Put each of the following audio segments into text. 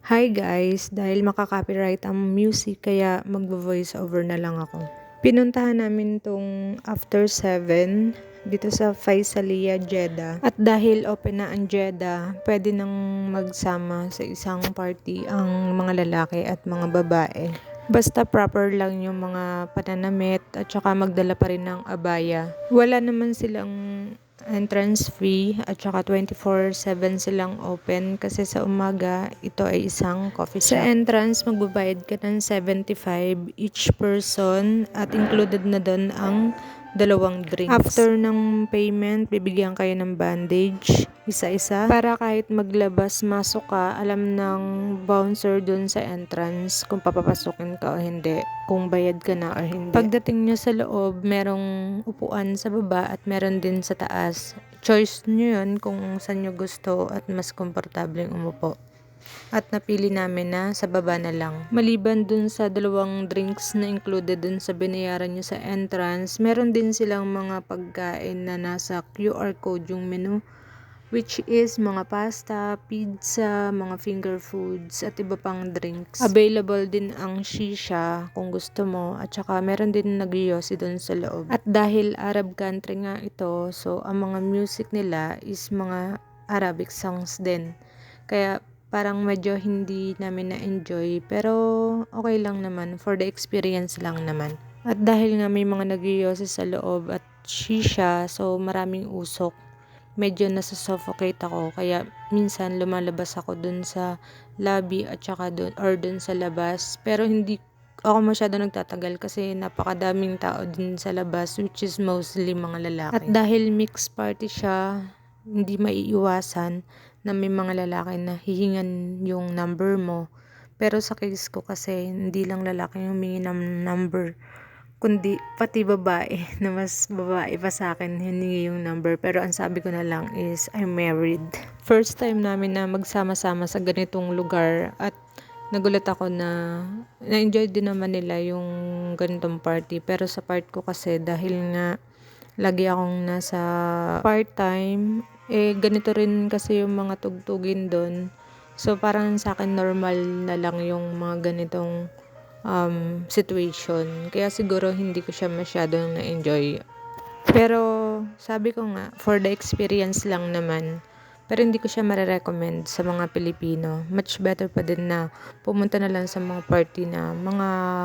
Hi guys, dahil makaka-copyright ang music kaya magvo-voice over na lang ako. Pinuntahan namin tong after 7 dito sa Faisalia, Jeddah. At dahil open na ang Jeddah, pwede nang magsama sa isang party ang mga lalaki at mga babae. Basta proper lang yung mga pananamit at saka magdala pa rin ng abaya. Wala naman silang entrance fee at saka 24/7 silang open kasi sa umaga ito ay isang coffee shop. Sa entrance magbabayad ka ng 75 each person at included na doon ang dalawang drinks. After ng payment, bibigyan kayo ng bandage isa-isa para kahit maglabas masok ka, alam ng bouncer dun sa entrance kung papapasukin ka o hindi, kung bayad ka na or hindi. Pagdating nyo sa loob, merong upuan sa baba at meron din sa taas. Choice nyo yun kung saan nyo gusto at mas komportableng umupo. At napili namin na sa baba na lang. Maliban dun sa dalawang drinks na included dun sa binayaran nyo sa entrance, meron din silang mga pagkain na nasa QR code yung menu, which is mga pasta, pizza, mga finger foods, at iba pang drinks. Available din ang shisha kung gusto mo, at saka meron din nagyosi doon sa loob. At dahil Arab country nga ito, so ang mga music nila is mga Arabic songs din. Kaya parang medyo hindi namin na-enjoy, pero okay lang naman, for the experience lang naman. At dahil nga may mga nagyosi sa loob at shisha, so maraming usok, medyo nasa-suffocate ako, kaya minsan lumalabas ako dun sa lobby at saka dun sa labas, pero hindi ako masyado nagtatagal kasi napakadaming tao din sa labas, which is mostly mga lalaki. At dahil mixed party siya, hindi maiiwasan na may mga lalaki na hihingan yung number mo, pero sa case ko kasi hindi lang lalaki yung humingi ng number, kundi pati babae na mas babae pa sa akin hiningi yung number, pero ang sabi ko na lang is I'm married. First time namin na magsama-sama sa ganitong lugar at nagulat ako na na-enjoy din naman nila yung ganitong party, pero sa part ko kasi dahil nga lagi akong nasa part-time, ganito rin kasi yung mga tugtugin doon, so parang sa akin normal na lang yung mga ganitong situation. Kaya siguro hindi ko siya masyadong na-enjoy. Pero sabi ko nga, for the experience lang naman. Pero hindi ko siya marirecommend sa mga Pilipino. Much better pa din na pumunta na lang sa mga party na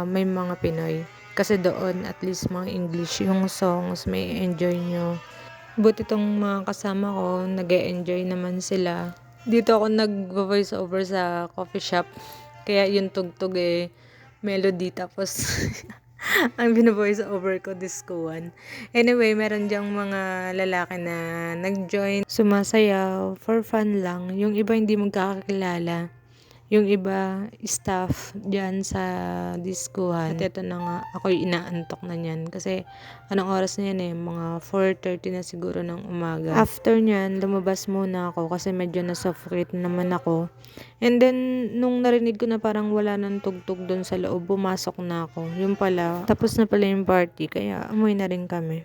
may mga Pinoy. Kasi doon at least mga English yung songs, may enjoy nyo. Buti tong mga kasama ko, nag-e-enjoy naman sila. Dito ako nag-voice over sa coffee shop. Kaya yung tugtog melody, tapos ang bino-voice over ko diskuan. Anyway, meron diyang mga lalaki na nag-join, sumasayaw, for fun lang. Yung iba hindi magkakakilala. Yung iba, staff dyan sa diskuhan. At ito na nga, ako'y inaantok na niyan. Kasi, anong oras na yan mga 4:30 na siguro ng umaga. After nyan, lumabas muna ako kasi medyo na-suffocate naman ako. And then, nung narinig ko na parang wala nang tugtog doon sa loob, pumasok na ako. Yung pala, tapos na pala yung party, kaya amoy na rin kami.